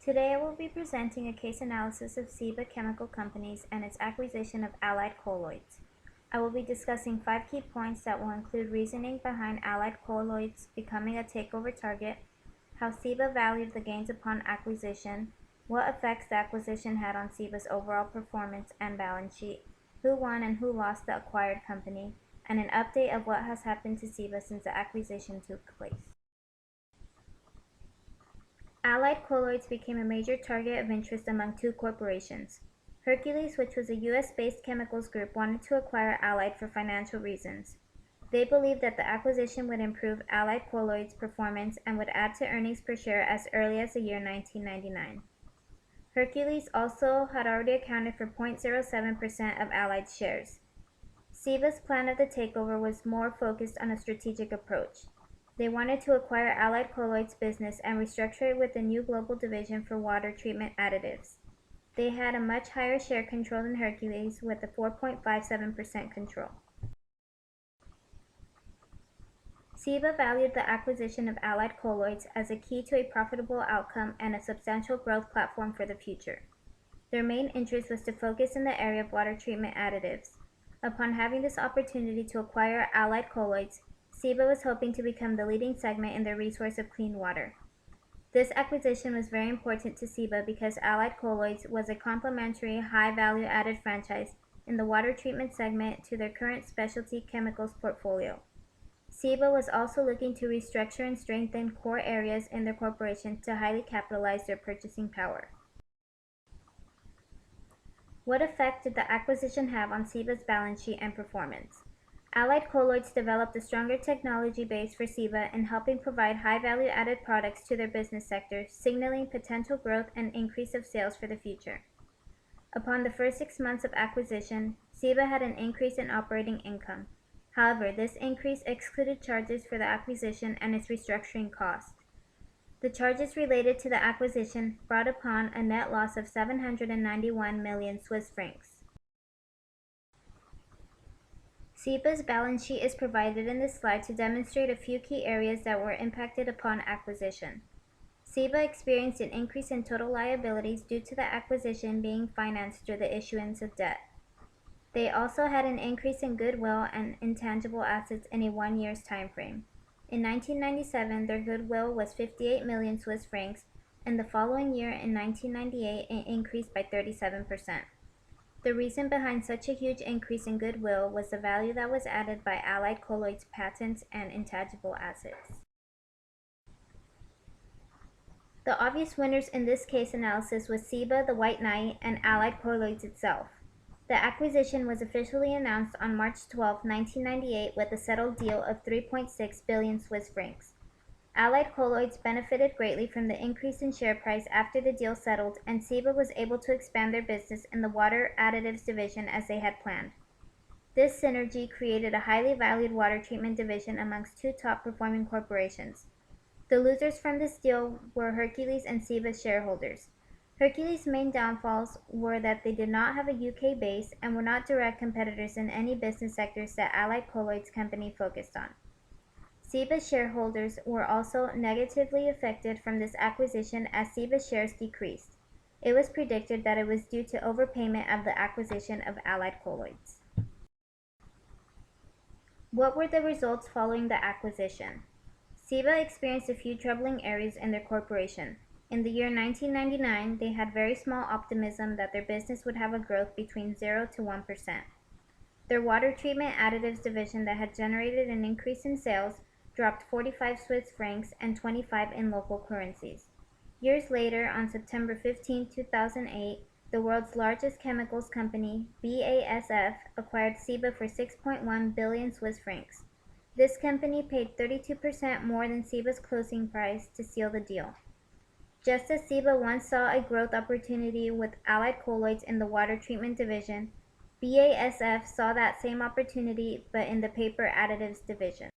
Today I will be presenting a case analysis of Ciba Chemical Companies and its acquisition of Allied Colloids. I will be discussing 5 key points that will include reasoning behind Allied Colloids becoming a takeover target, how Ciba valued the gains upon acquisition, what effects the acquisition had on Ciba's overall performance and balance sheet, who won and who lost the acquired company, and an update of what has happened to Ciba since the acquisition took place. Allied Colloids became a major target of interest among two corporations. Hercules, which was a U.S.-based chemicals group, wanted to acquire Allied for financial reasons. They believed that the acquisition would improve Allied Colloids' performance and would add to earnings per share as early as the year 1999. Hercules also had already accounted for 0.07% of Allied's shares. Ciba's plan of the takeover was more focused on a strategic approach. They wanted to acquire Allied Colloids business and restructure it with a new global division for water treatment additives. They had a much higher share control than Hercules with a 4.57% control. Ciba valued the acquisition of Allied Colloids as a key to a profitable outcome and a substantial growth platform for the future. Their main interest was to focus in the area of water treatment additives. Upon having this opportunity to acquire Allied Colloids, Ciba was hoping to become the leading segment in their resource of clean water. This acquisition was very important to Ciba because Allied Colloids was a complementary, high-value added franchise in the water treatment segment to their current specialty chemicals portfolio. Ciba was also looking to restructure and strengthen core areas in their corporation to highly capitalize their purchasing power. What effect did the acquisition have on Ciba's balance sheet and performance? Allied Colloids developed a stronger technology base for Ciba in helping provide high-value added products to their business sector, signaling potential growth and increase of sales for the future. Upon the first 6 months of acquisition, Ciba had an increase in operating income. However, this increase excluded charges for the acquisition and its restructuring cost. The charges related to the acquisition brought upon a net loss of 791 million Swiss francs. Ciba's balance sheet is provided in this slide to demonstrate a few key areas that were impacted upon acquisition. Ciba experienced an increase in total liabilities due to the acquisition being financed through the issuance of debt. They also had an increase in goodwill and intangible assets in a 1 year's time frame. In 1997, their goodwill was 58 million Swiss francs, and the following year, in 1998, it increased by 37%. The reason behind such a huge increase in goodwill was the value that was added by Allied Colloids' patents and intangible assets. The obvious winners in this case analysis was Ciba, the White Knight, and Allied Colloids itself. The acquisition was officially announced on March 12, 1998 with a settled deal of 3.6 billion Swiss francs. Allied Colloids benefited greatly from the increase in share price after the deal settled, and Ciba was able to expand their business in the water additives division as they had planned. This synergy created a highly valued water treatment division amongst two top-performing corporations. The losers from this deal were Hercules and Ciba's shareholders. Hercules' main downfalls were that they did not have a UK base and were not direct competitors in any business sectors that Allied Colloids company focused on. Ciba's shareholders were also negatively affected from this acquisition as Ciba's shares decreased. It was predicted that it was due to overpayment of the acquisition of Allied Colloids. What were the results following the acquisition? Ciba experienced a few troubling areas in their corporation. In the year 1999, they had very small optimism that their business would have a growth between 0 to 1%. Their water treatment additives division that had generated an increase in sales dropped 45 Swiss francs and 25 in local currencies. Years later, on September 15, 2008, the world's largest chemicals company, BASF, acquired Ciba for 6.1 billion Swiss francs. This company paid 32% more than Ciba's closing price to seal the deal. Just as Ciba once saw a growth opportunity with Allied Colloids in the water treatment division, BASF saw that same opportunity but in the paper additives division.